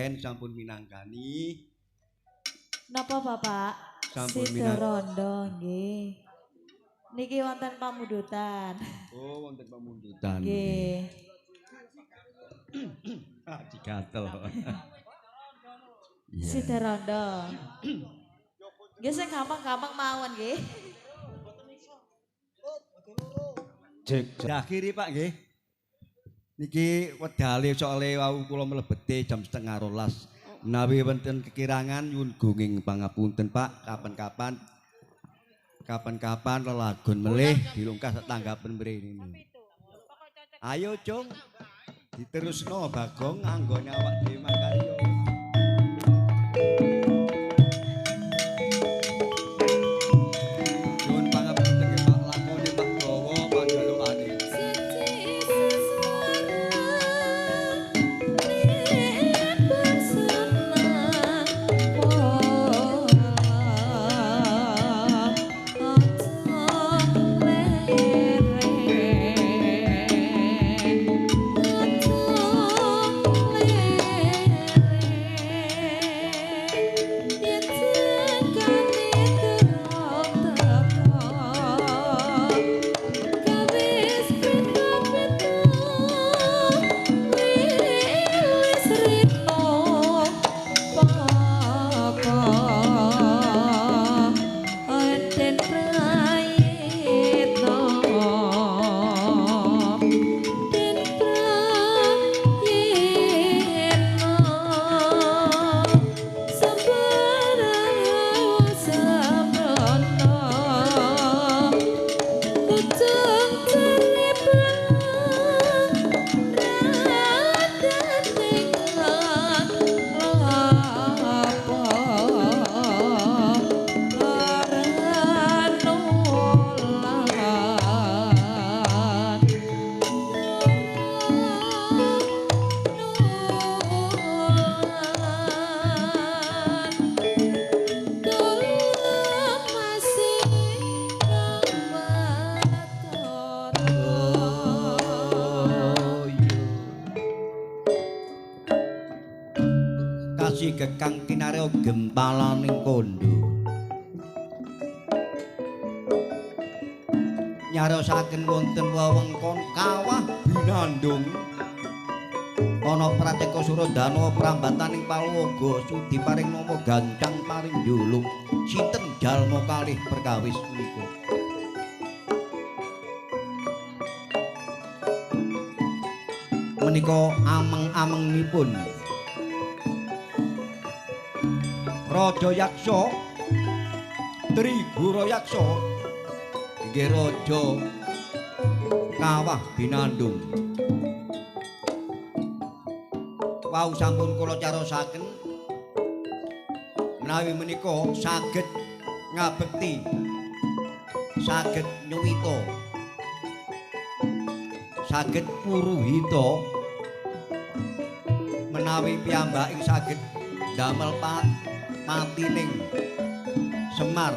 Raden sampun minangkani. Napa Bapak? Sampun Rondo nggih. Niki wonten pamundutan. Oh, wonten pamundutan. Nggih. Ah, digatel. Rondo. Nggih sing gampang-gampang mawon nggih. Cek. Akhiri Pak nggih. Niki wedale soalé wau kula mlebete jam 11:30. Menawi wonten kekirangan nyuwun gunging pangapunten Pak, kapan-kapan lelagon melih dilungkas tanggapen mrene. Ayo Cung, diterusno Bagong anggone awak dhewe makarya. Nyuwun pangapunten nggih Pak, lakone Pak Dawa panjalukane. Gekang kinarya gempalaning kondo nyaraosaken wonten wewengkon kawah binandung ana prateka Suradana prambataning Palwaga sudi paring nama gancang paring njulung sinten jalma kalih perkawis menika menika ameng-amengipun Raja Yaksa Trigura Yaksa inggih raja kawah binandung wau sampun kula caraosaken menawi menika saged ngabekti saged nyuwita saged puruhita menawi piyambaking saged damel patining Semar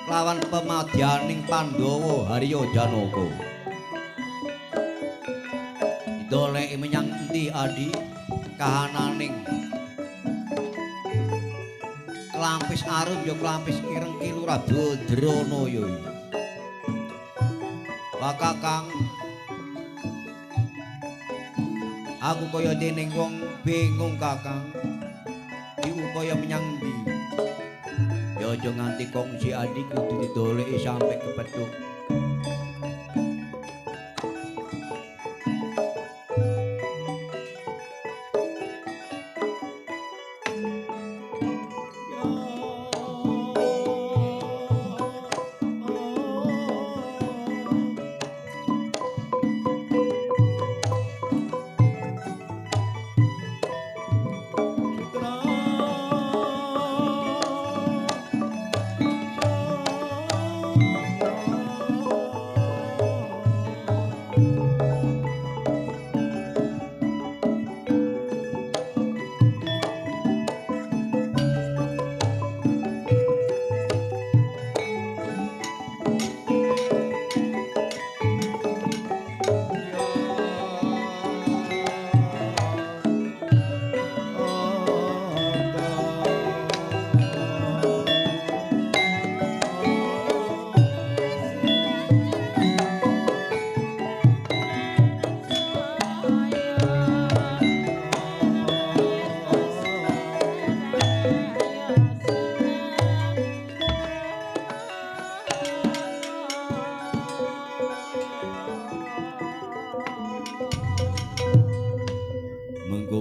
lawan pemadyaning Pandhawa Harya Janaka doleki menyang endi Adi kahananing Klampis Arum ya Klampis Ireng Kilurah Dodronaya Wah Kakang aku kaya dening wong bingung Kakang diupaya menyang ndi ya aja nganti kongsi Adi kudu didoleki sampai kepethuk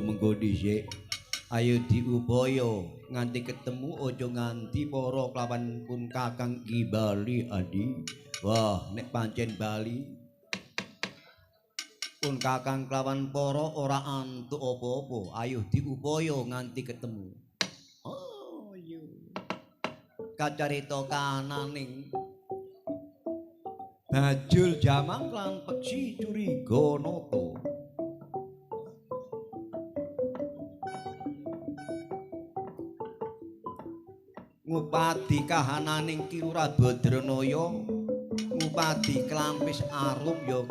mengko dhisik ayo diupaya nganti ketemu aja nganti para kelawan pun kakang Ki Bali Adi. Wah nek pancen Bali pun kakang kelawan para ora antuk apa-apa, ayo diupaya nganti ketemu. Oh iya. Kacarita kananing Bajul Jamang lan Peksi Curiga Nata. Ngupadi kahananing Kilura Badranaya, ngupadi Klampis Arum ya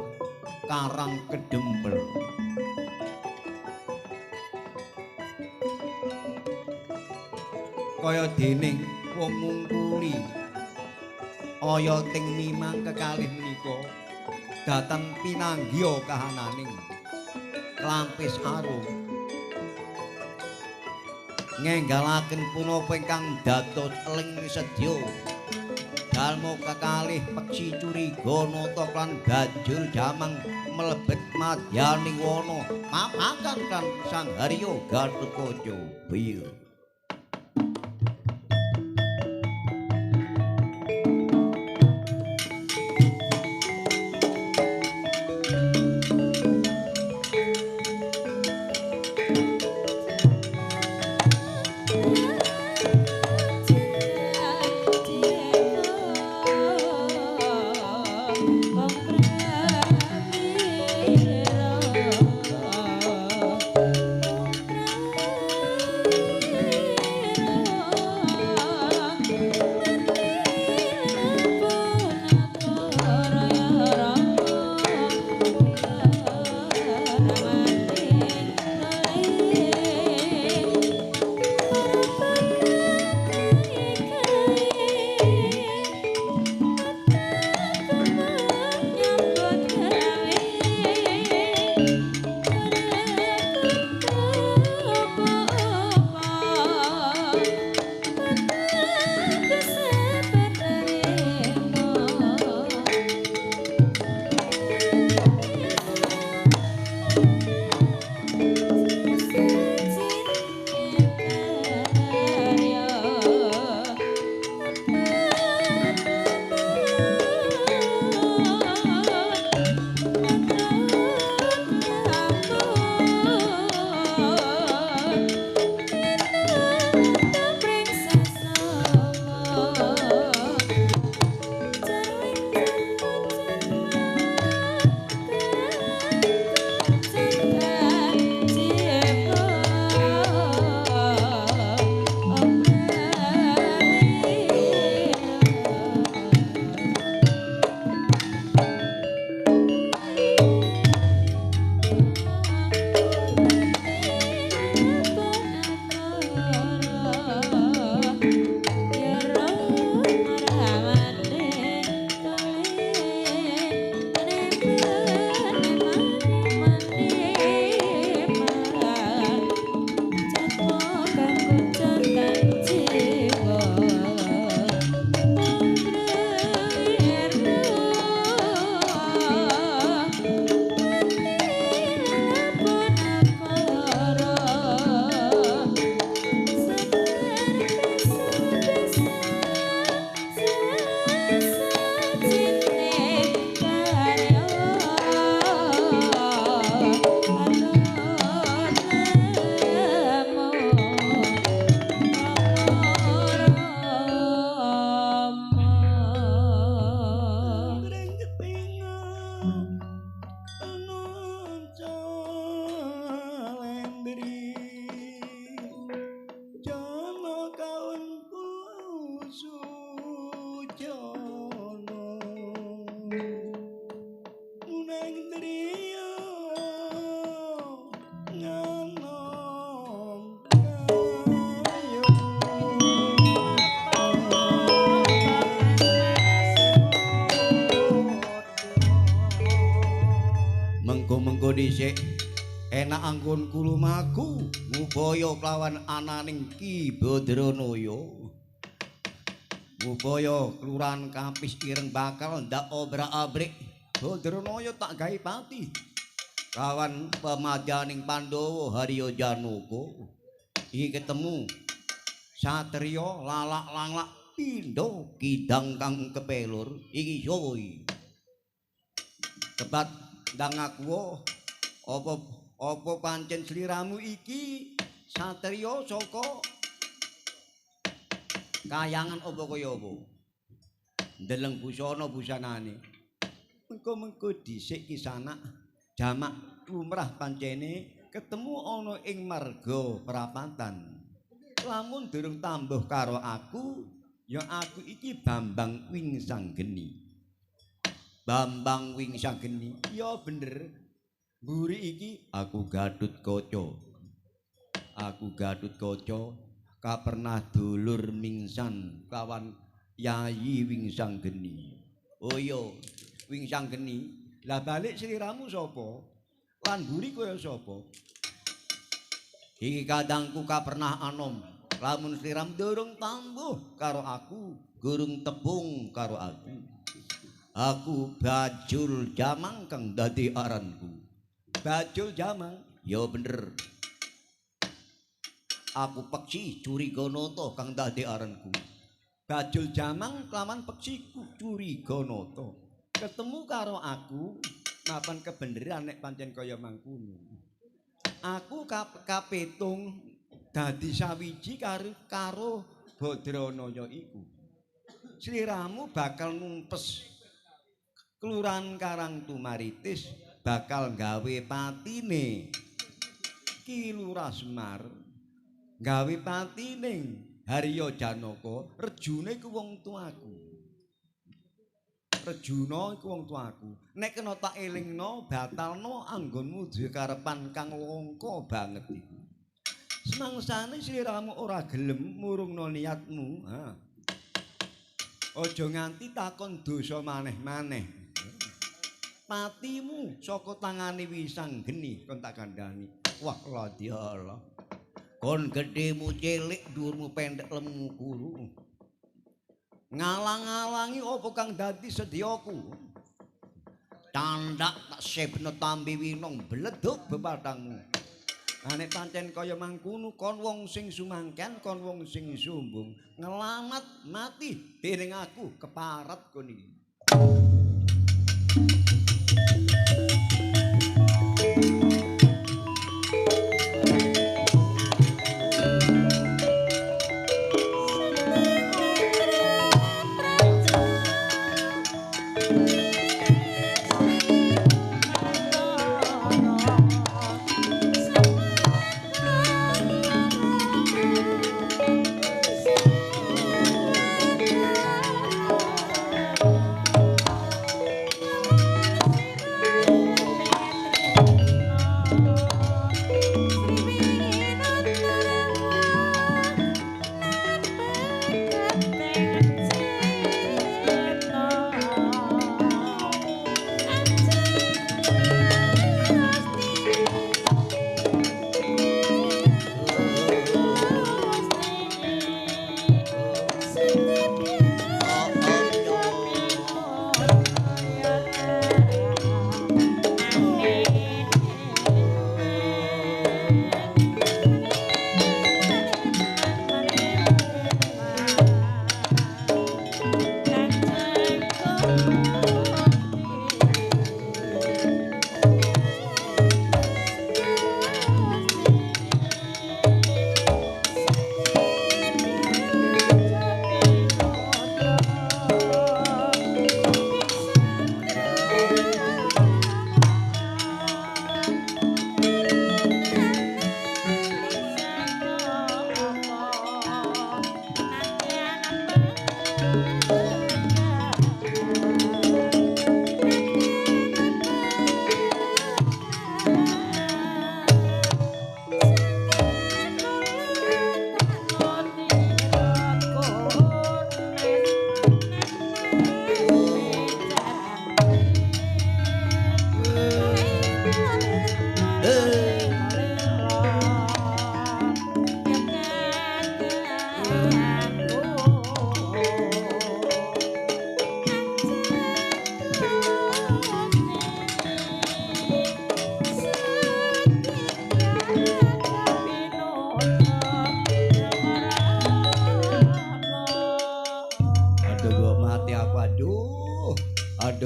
Karang Kedempel. Kaya dening wong ngungkuli oyoting mimang kekalih menika dateng pinanggya kahananing Klampis Arum ngenggalaken punapa ingkang dados eling sedya dalma kekalih Peksi Curiga Nata lan Bajul Jamang mlebet madyaning wana mapakan kan Sang Harya Gatotkaca Biya. Mengko dhisik enak anggon kulumaku ngupaya klawan ananing Ki Badranaya. Ngupaya kelurahan Kapis Ireng bakal ndak obrak-abrik Badranaya tak gawe pati. kawan pemadaning Pandhawa Harya Janaka iki ketemu satriya lalak-lalak pindha kidang kang kepelur iki sapa iki tebat ndang aku apa pancen sliramu iki satriya saka kayangan apa kaya apa ndeleng busana busanane mengko dhisik kisanak jamak lumrah pancene ketemu ana ing marga perapatan lamun durung tambuh karo aku ya aku iki Bambang Wingsanggeni Bambang Wingsanggeni ya bener mburi iki aku Gatutkaca kapernah dulur mingsan kawan Yayi Wingsanggeni oh iya Wingsanggeni lah balik sliramu sapa lan mburi kaya sapa iki kadangku kapernah anom lamun sliram durung tambuh karo aku gurung tepung karo aku Bajul Jamang kang dadi aranku Bajul Jamang ya bener aku Peksi Curiganata kang dadi aranku Bajul Jamang kelawan Peksi Curiganata ketemu karo aku mapan kebeneran nek pancen kaya mangkono aku kapetung dadi sawiji karo Badranaya iku sliramu bakal numpes Kelurahan Karangtumaritis bakal gawe patine Ki Lurah Semar gawe patine Harya Janaka rejune ku wong tuaku Rejuna iku wong tuaku nek kena tak elingno batalno anggonmu duwe karepan kang langka banget iku semangsane sliramu ora gelem murungno niatmu aja nganti takon dosa maneh-maneh patimu saka tangane Wingsanggeni kon tak kandhani wah Allah kon gedhemu cilik dhuwurmu pendek lemu kuru ngalang-alangi apa kang dadi sedyaku candak tak sebno tambi winong bleduk bebatangmu nek pancen kaya mangkono kon wong sing sumangken kon wong sing sombong ngelamat mati dening aku keparat kon iki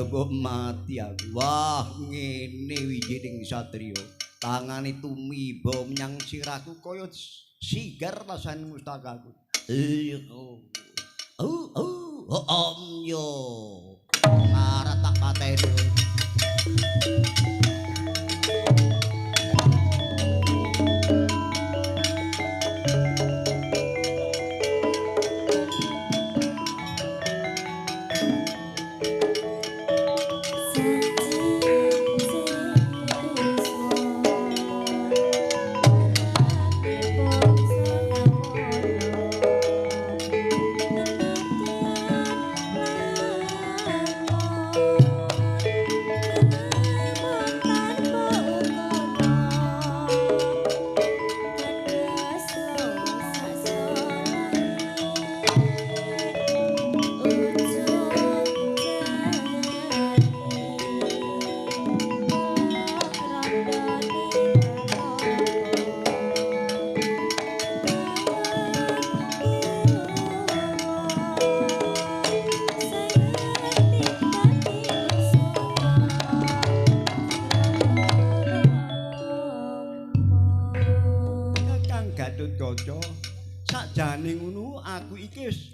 kok mati aku. Wah, ngene wijining satriya. Tangane tumiba menyang sirahku kaya sigar rasane mustakaku. Om yo. Arep tak pateni. Gatotkaca sakjane ngono aku iki wis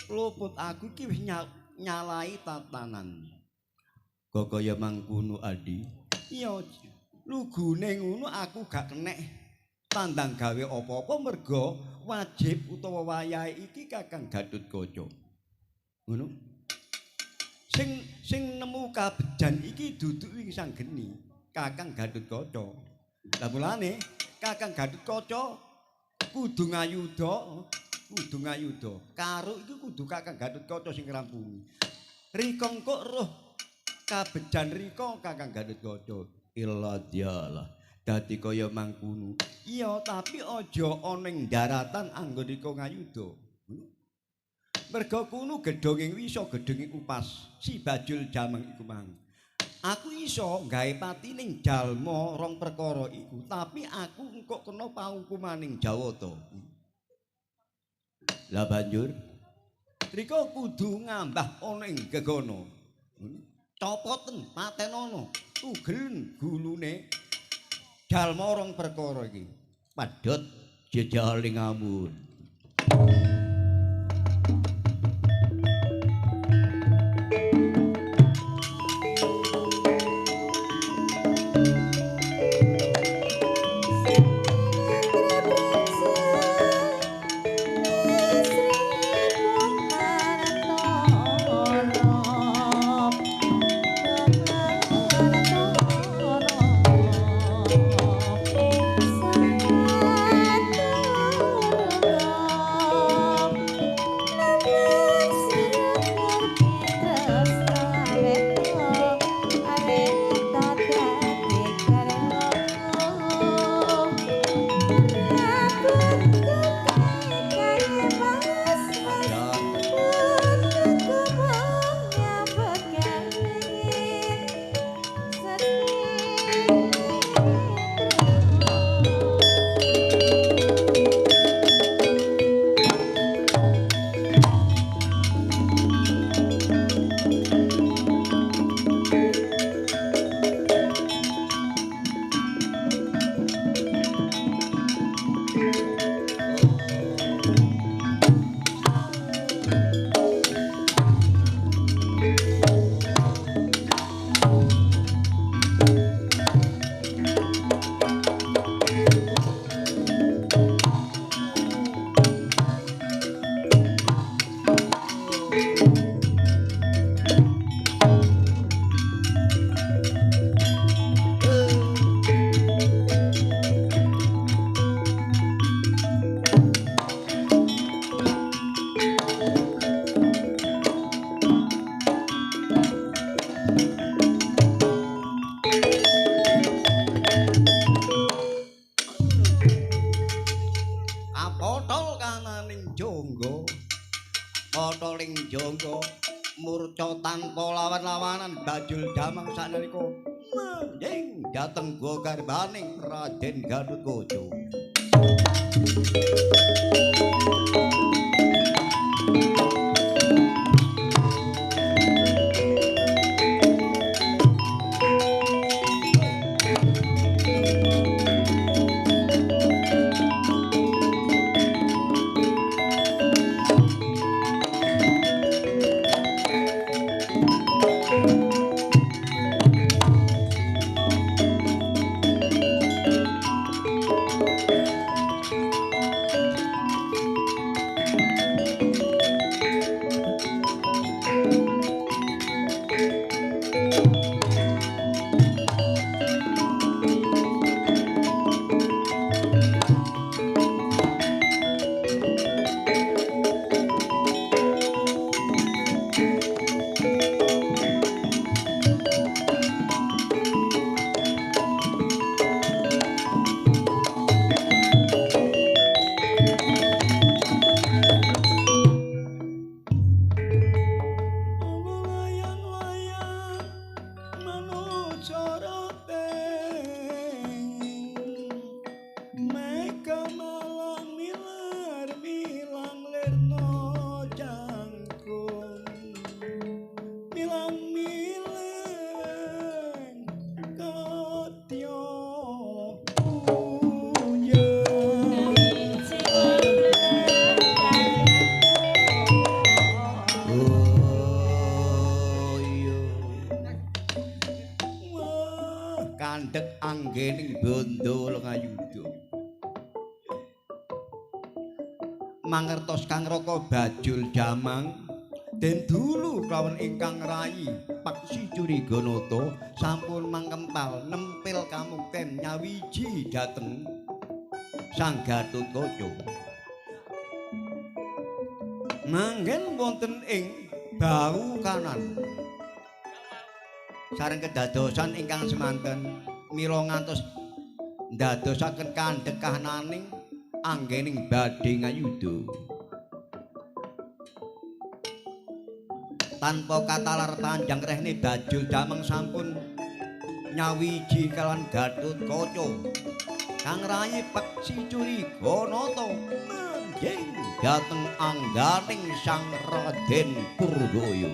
luput aku iki wis nyalai tatanan kok kaya mangkono Adi iya lugune ngono aku gak kenek tandang gawe apa-apa merga wajib utawa wayahe iki Kakang Gatotkaca ngono sing nemu kabejan iki dudu ing sanggeni Kakang Gatotkaca lha mulane Kakang Gatotkaca kudu ngayuda karo iki kudu Kakang Gatotkaca sing ngrampungi rika kok roh kabejan rika Kakang Gatotkaca iladialah dadi kaya mangkono iya tapi aja ana ing daratan anggon rika ngayuda merga kuno gedhonging wisa gedhonging upas si bajul jamang iku mang aku iso gawe pati ning jalma rong perkara iku tapi aku engko kena pangkumaning Jawata. Lah banjur rika kudu ngambah ana ing gegana. Copoten patenono tugel gulune jalma rong perkara iki. Padhot jejaling amun. Kotoling jangga murca tanpa lawan-lawanan bajul damang sanalika manjing dhateng gua garbaning Raden Gatotkaca. kandhek anggening bondo ngayuda. Mangertos Kang Raka Bajul Jamang den dulu kelawan ingkang rayi Paksi Curiganata sampun mangkempal nempil kamukten nyawiji dhateng Sang Gatotkaca. Manggen wonten ing bau kanan sareng kedadosan ingkang semanten mila ngantos ndadosaken kandhekahnaning anggening badhe ngayuda. Tanpa katalar panjang rehne Bajul Jamang sampun nyawiji kalian Gatotkaca kang rayi Paksi Curiganata manjing dhateng angganing Sang Raden Purbaya.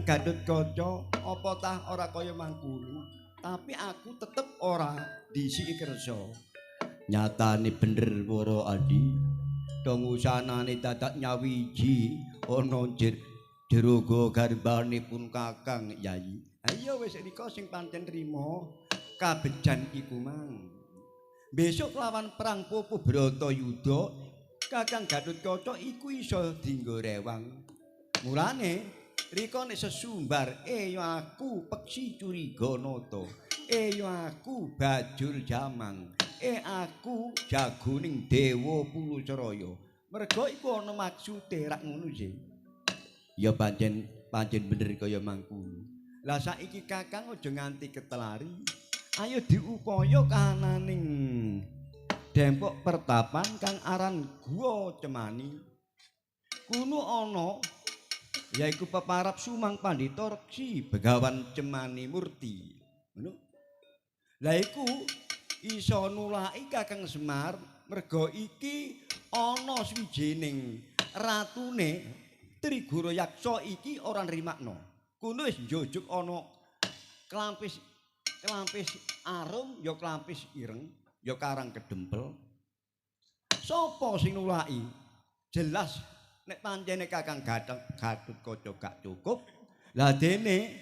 Gatotkaca apa tah ora kaya mangkono, tapi aku tetep ora disiki kersa. Nyatane bener para Adi, dongusanane dadak nyawiji ana jeroga garbanipun Kakang Yayi. Ayo wis rika sing pancen rima kabejan iku mang. Besok lawan perang Pupuh Bratayuda, Kakang Gatotkaca iku iso dienggo rewang. Mulane rika nek sesumbar ya aku Paksi Curiganata, ya aku Bajul Jamang, aku jagoning Dewa Pulucaraya. Merga iku ana maksude rak ngono sih. Ya pancen bener kaya mangkono. Lah saiki Kakang aja nganti ketelari. Ayo diupaya kahananing dempok pertapan kang aran Guwa Cemani. Kuno ana yaiku peparap Sumang Pandhita Reksi Begawan Cemani Murti. Ngono. Lah iku iso nulaki Kakang Semar merga iki ana swijining ratune Trigoro Yaksa iki ora nrimakno. Kuno wis njojuk ana klampis arum ya klampis ireng ya karang kedempel. Sopo sing nulaki? Jelas nek pancene Kakang Gatotkaca gak cukup, lah dene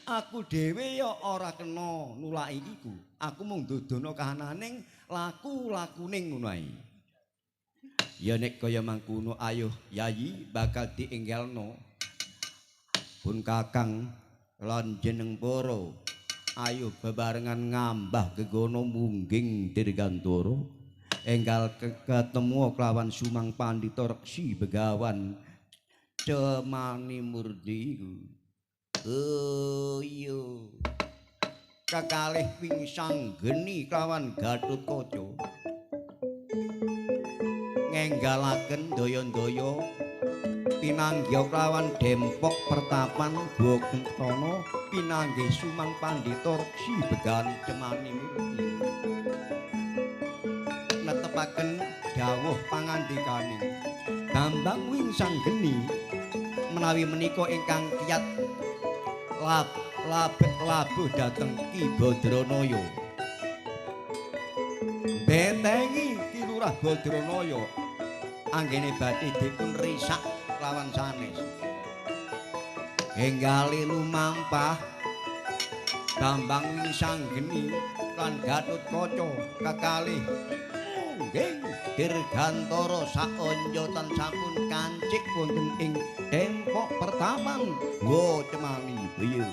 aku dhewe ya ora kena nulaki iku. Aku mung dodono kahananing laku-lakuning ngono ae. Ya nek kaya mangkono ayo Yayi bakal dienggelno. Pun Kakang lan jeneng para ayo bebarengan ngambah gegono mungging dirgantara. Enggal ketemu kelawan Sumang Pandhita Reksi Begawan Cemani Murti. Oh iya. Kekalih pingsang geni kelawan Gatotkaca. Ngenggalaken daya-daya pinanggih klawan Dempok Pertapan Guwa Kentono pinanggih Sumang Pandhita Reksi Began Cemani Murti netepaken dawuh pangandikaning Bambang Wingsanggeni menawi menika ingkang kiyat labuh dhateng Ki Badranaya bentengi Ki Lurah Badranaya anggene badhe dipun risak lawan sanes enggali lumampah Bambang Wingsanggeni lan Gatotkaca kekalih nggih dirgantara saonjotan sampun kancik wonten ing Dempok Pertapan Guwa Cemani Beya.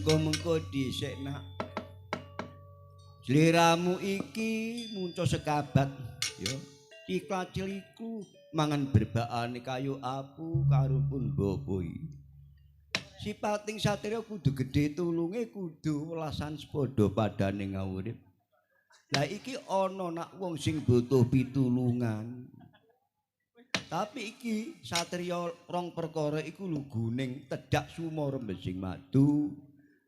Mengko dhisik nak sliramu iki munco sekabat ya iklaciliku mangan berbakane kayu apu karo pun boboi sipating satria kudu gedhe tulunge kudu welasan sepadha padane ngawurip lah iki ana nak wong sing butuh pitulungan tapi iki satria rong perkara iku luguning tedak sumo rembesing madu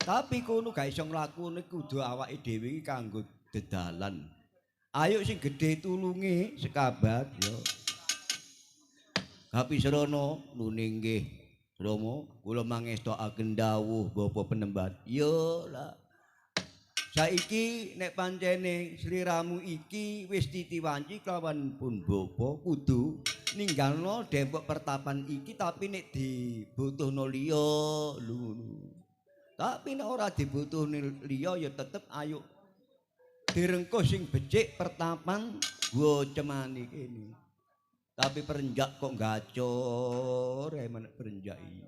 tapi kono gak iso nglakune kudu awake dhewe iki kanggo dedalan. Ayo sing gedhe tulunge sekabat ya. Tapi Srana nune nggih Rama kula mangestakaken dawuh Bapa Penembat. Yo lah. Saiki nek pancene sliramu iki wis titiwanci kelawan pun Bapa kudu ninggalno Dempok Pertapan iki tapi nek dibutuhno liya lho. Tapi nek ora dibutuhne liya ya tetep ayo direngkuh sing becik Pertapan Guwa Cemani kene. Tapi perenjak kok gacor menek perenjak iki.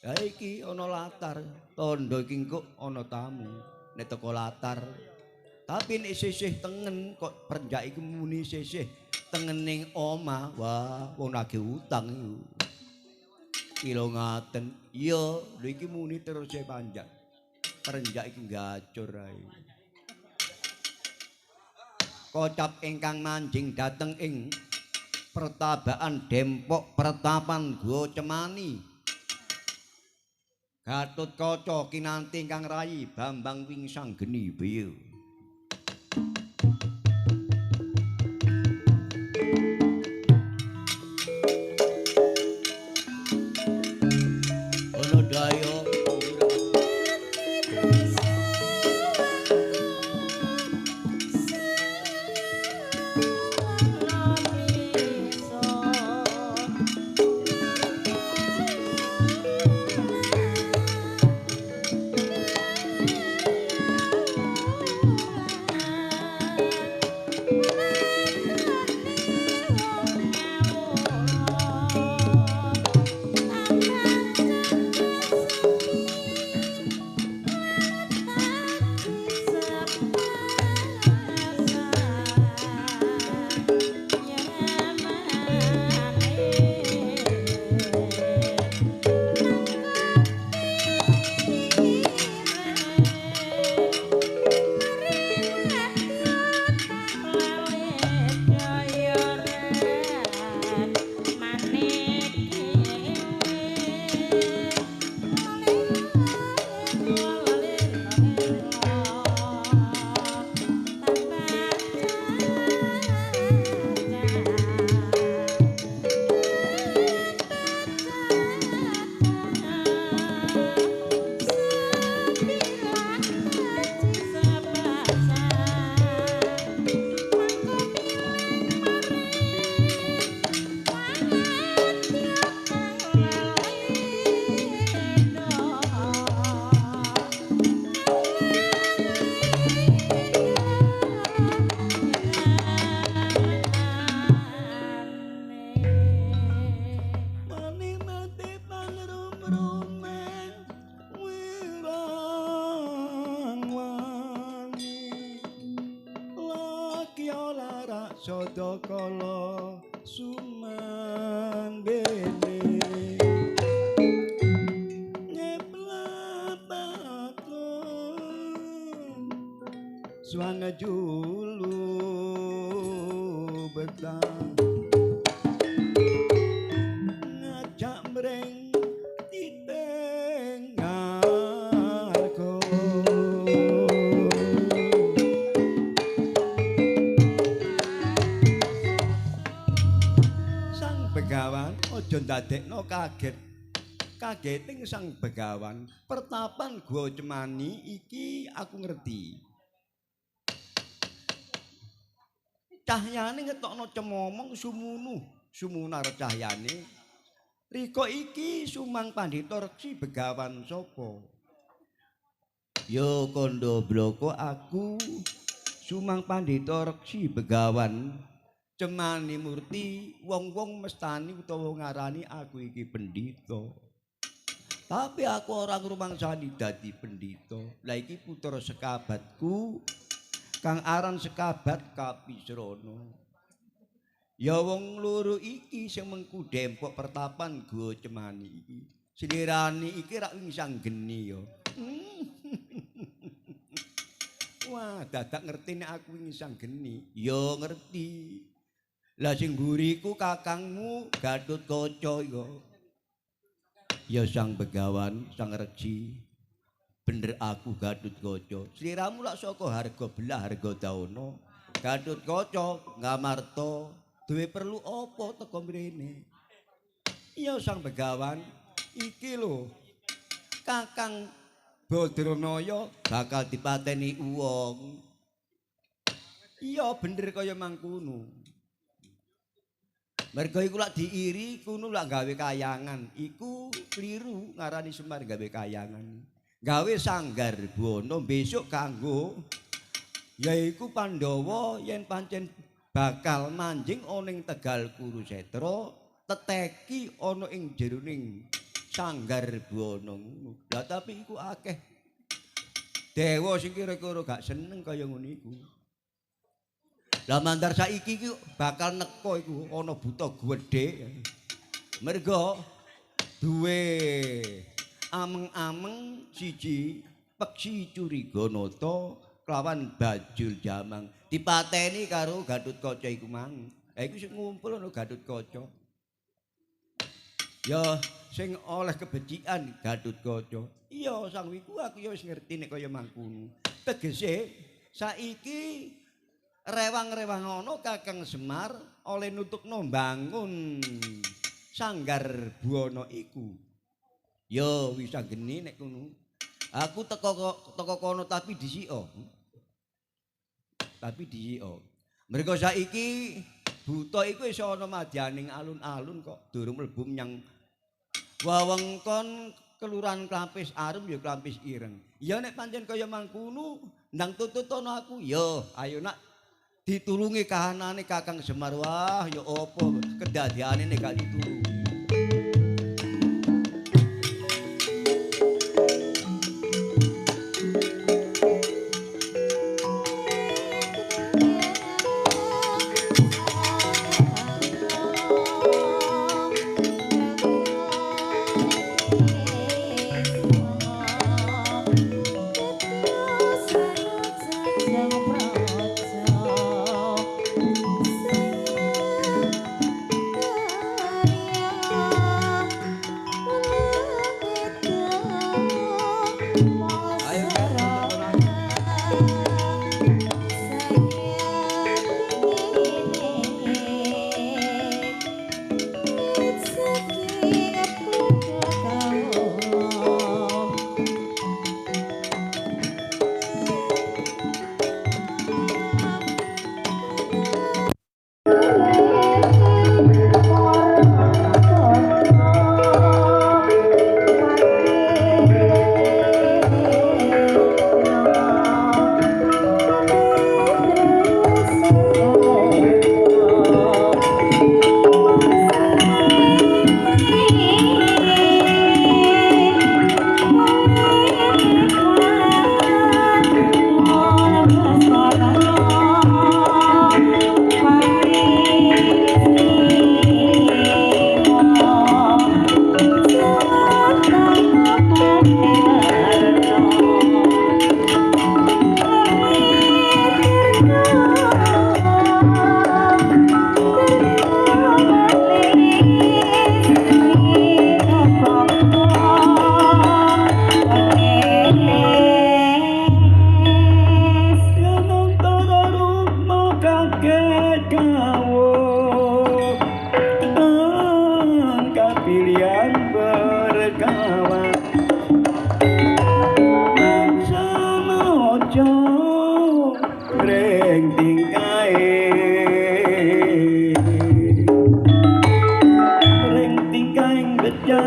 Ya iki ana latar, tondo iki kok ana tamu nek teko latar. Tapi nek sisih tengen kok perenjak iki muni sisih tengening omah, wah wong nagih utang iku. Kilo ngaten, iya lho iki muni terus e panjang. Perenjak iki gacor ae. Kocap ingkang manjing dateng ing pertabaan Dempok Pertapan Guwa Cemani. Gatotkaca kinanti ingkang rayi Bambang Wingsanggeni Beya. Sadakala sumandene ngeplapakon swana julu betang ngajak mreng titeng ngarko Sang Begawan aja ndadekno kaget kageting Sang Begawan pertapan Gua Cemani iki aku ngerti cahyane ngetokno cemomong sumunar cahyane rika iki Sumang Pandhita Reksi Begawan sapa yo kondo bloko aku Sumang Pandhita Reksi Begawan Cemani Murti wong-wong mestani utawa ngarani aku iki pendhita tapi aku ora ngrumangsani dadi pendhita lah iki putra sekabatku Kang aran Sekabat Kapisrana. Ya wong loro iki sing mengku dempok pertapan Gua Cemani iki. Slirane iki rak wingsang geni ya. Wah, dadak ngerti nek aku wingsang geni. Ya ngerti. Lah sing mburiku kakangmu Gatotkaca ya. Ya Sang Begawan, Sang Reksi. Bener aku Gatotkaca. Sliramu lak saka harga belah harga dauna. Gatotkaca ngamarta duwe perlu apa teko mrene? Iya Sang Begawan, iki lho. Kakang Badranaya bakal dipateni wong. Iya bener kaya mangkono. Mergo iku lak diiri kuno lak gawe kayangan. Iku kliru ngarani Semar gawe kayangan. Gawe sanggar bono besok kanggo yaiku Pandhawa yen pancen bakal manjing ana ing Tegal Kurusetra teteki ana ing jeroning sanggar bono ngono. Lah tapi iku akeh dewa sing kira-kira gak seneng kaya ngono iku. Lah mandar saiki iki bakal neko iku ana buta gedhe. Mergo duwe ameng-ameng siji peksi Curiganata kelawan Bajul Jamang dipateni karo Gatotkaca iku mang. Ha iku sing ngumpul ana Gatotkaca. Ya sing oleh kebecikan Gatotkaca. Iya sang wiku aku ya wis ngerti nek kaya mangkono. Tegese saiki rewang-rewang ana Kakang Semar oleh nutukno mbangun sanggar buana iku. Yo wis geni nek ngono. Aku teko kono tapi disika. Tapi disika. Mergo saiki buta iku iso ana madyaning alun-alun kok durung mlebu menyang wewengkon kelurahan Klampis Arum ya Klampis Ireng. Ya nek pancen kaya mangkono ndang tututono aku. Yo ayo nak ditulungi kahanane Kakang Semar. Wah ya apa kedadiane nek gak ditulungi. bejo ring tingkae ring tingkae bejo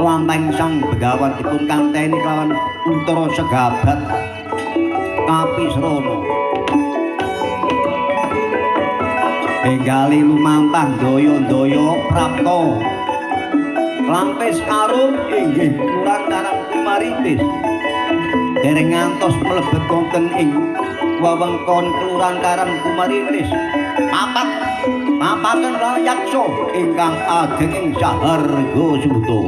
Lampeng sang begawan dipun kanteni kelawan putra segabat Kapisrana enggali lumampah daya-daya prapta Lampis Arum inggih kurang karang Kumaritis dereng ngantos mlebet wonten ing wewengkon kelurahan Karang Kumaritis papaken yaksa ingkang ageng ing Saharga Suta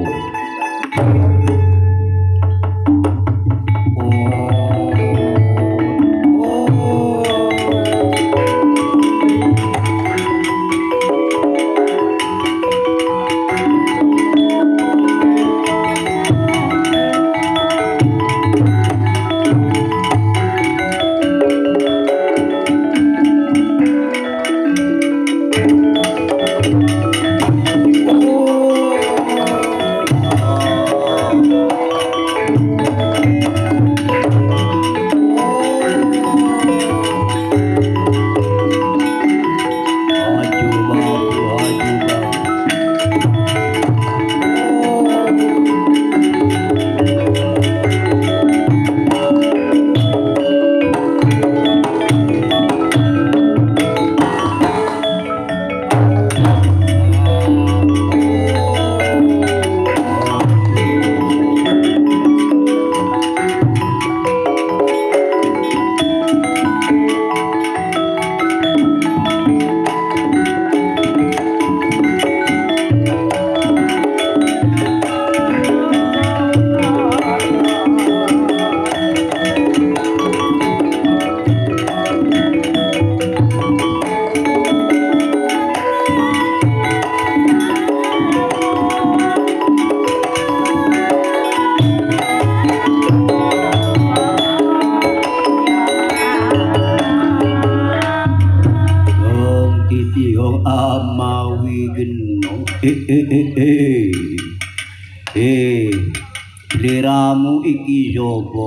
Sliramu iki sapa?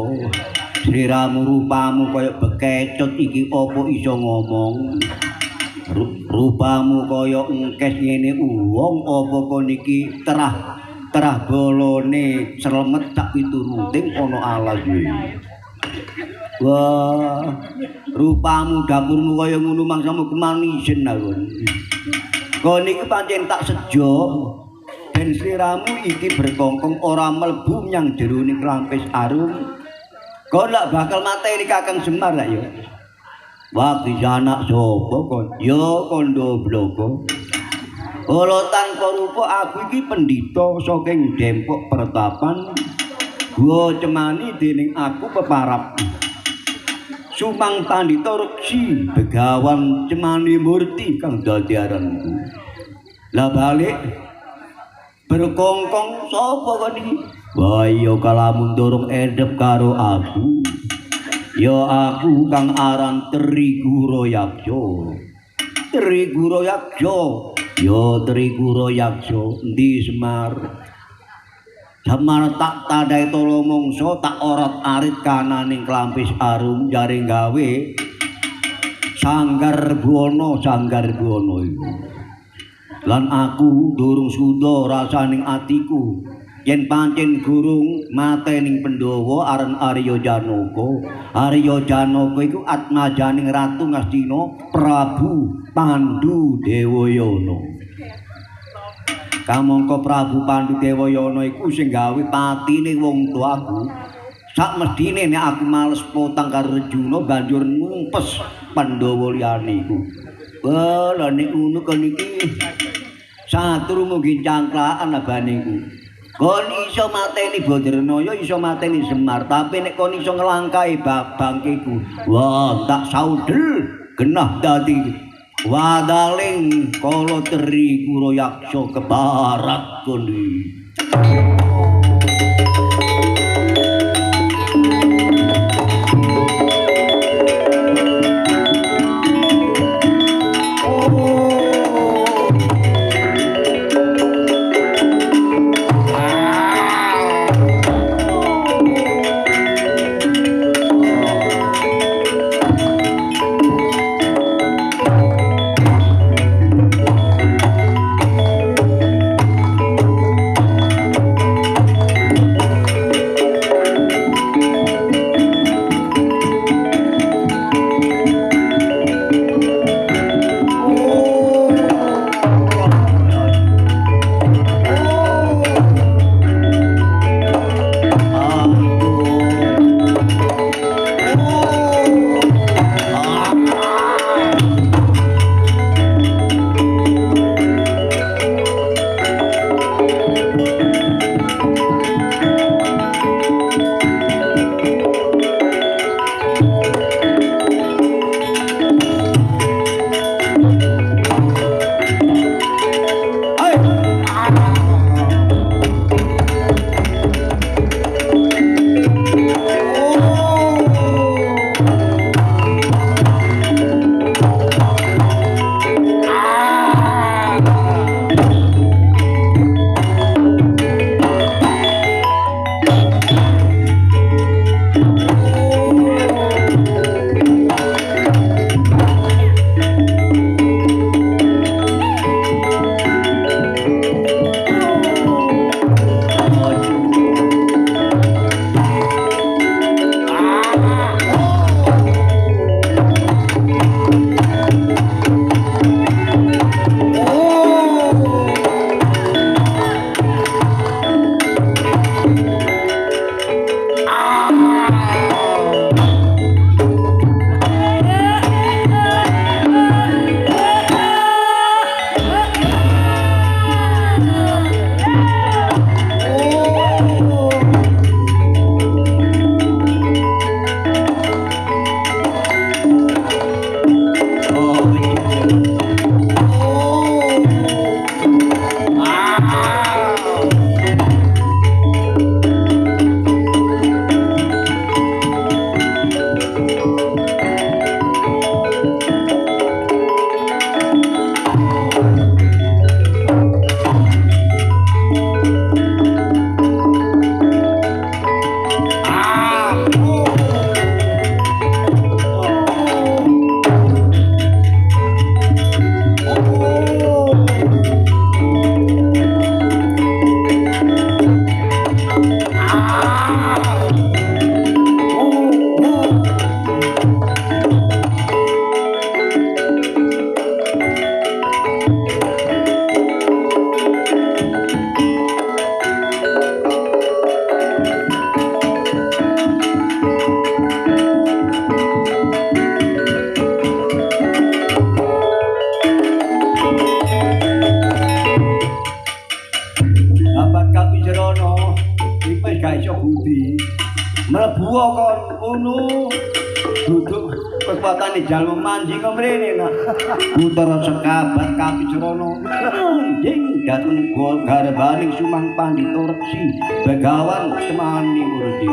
Sliramu rupamu kaya bekecot iki apa iso ngomong? Rupamu kaya engkes ngene wong apa kon iki terah bolone selemet sak pituruting ana alas iki. Wah, rupamu dapurmu kaya ngono mangsamu kemanisen aku. Kon iki pancen tak sejo. Ben sliramu iki berkongkong ora mlebu nyang jerone Lampis Arum. Kon lak bakal mateni Kakang Semar lak ya. Wah, iki anak sapa kon? Ya Kandha Bloko. Ora tanpa rupa aku iki pendhita saking Dempok Pertapan. Gua cemani dening aku peparap. Sumang Pandhita Reksi Begawan Cemani Murti kang dadi aranku. Lah balik berkongkong sapa kon iki? Wah iya kalamun durung edep karo aku. Ya aku kang aran Trigura Yaksa. Trigura Yaksa. Ya Trigura Yaksa endi Semar? Semar tak tadai tolo mongso tak orat-arit kananing Lampis Arum jare gawe Sanggar Buwana iku. Lan aku durung suda rasaning atiku yen pancen gurung matening Pandhawa aran Arya Janaka. Arya Janaka iku atmajaning Ratu Ngastina Prabu Pandhu Dewayana. Kamangka Prabu Pandhu Dewayana iku sing gawe patine wong tuaku. Sak medine nek aku males potang karo Rejuna banjur numpes Pandhawa liyane iku. Wah, lha nek ngono kon iki satru mungkin cangklaan abane iku. Kon iso mateni Badranaya, iso mateni Semar, tapi nek kon iso nglangkai bangkeku, wah tak saudel genah dadi wadaling kala Trigura Yaksa kebarat kondi. ngono. Duduk kekuatane jalma manjing kok mrene nak. Putra sekabat Kapisrana anjing dateng gol garbaning Sumang Pandita Resi Begawan Temani Murti.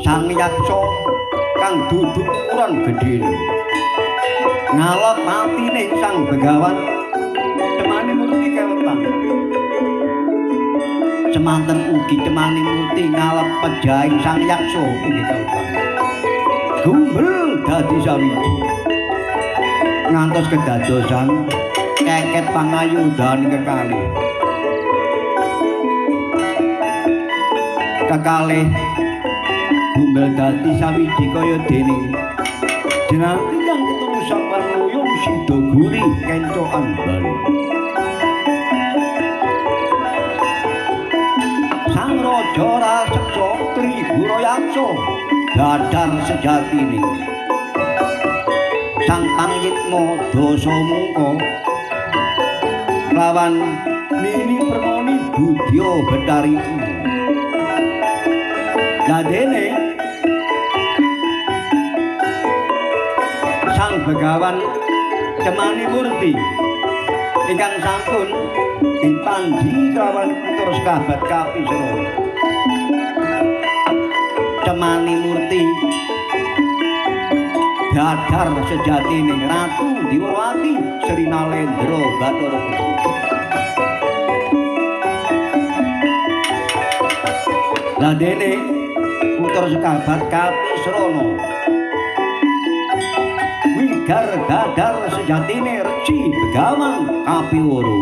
Sang Yaksa kang duduk ukuran gedhe ngalap patine Sang Begawan Temani Murti kewetan. Semanten ugi Temani Murti ngalap pejahing Sang Yaksa inggih kewetan. Gumbel dadi sawiji ngantos kedadosan keket pangayudan kekalih. Kekalih gumbel dadi sawiji kaya dene jenengan ingkang ketemu Sang Parnoyo sida guri kencokan bali. Sang Raja raseksa Trigura Yaksa dadar sejatine. Sang Pangyitma Dasa Mungka lawan Nini Permoni Budya Betari. Lah dene Sang Begawan Temani Murti ingkang sampun dipanji kelawan putra sekabat Kapisrana. Temani Murti dadar sejatine Ratu Diwawati Sri Nalendra Bathara Guru. Lah dene putra sekabat Kapisrana wigar dadar sejatine Resi Begawan Kapiwara.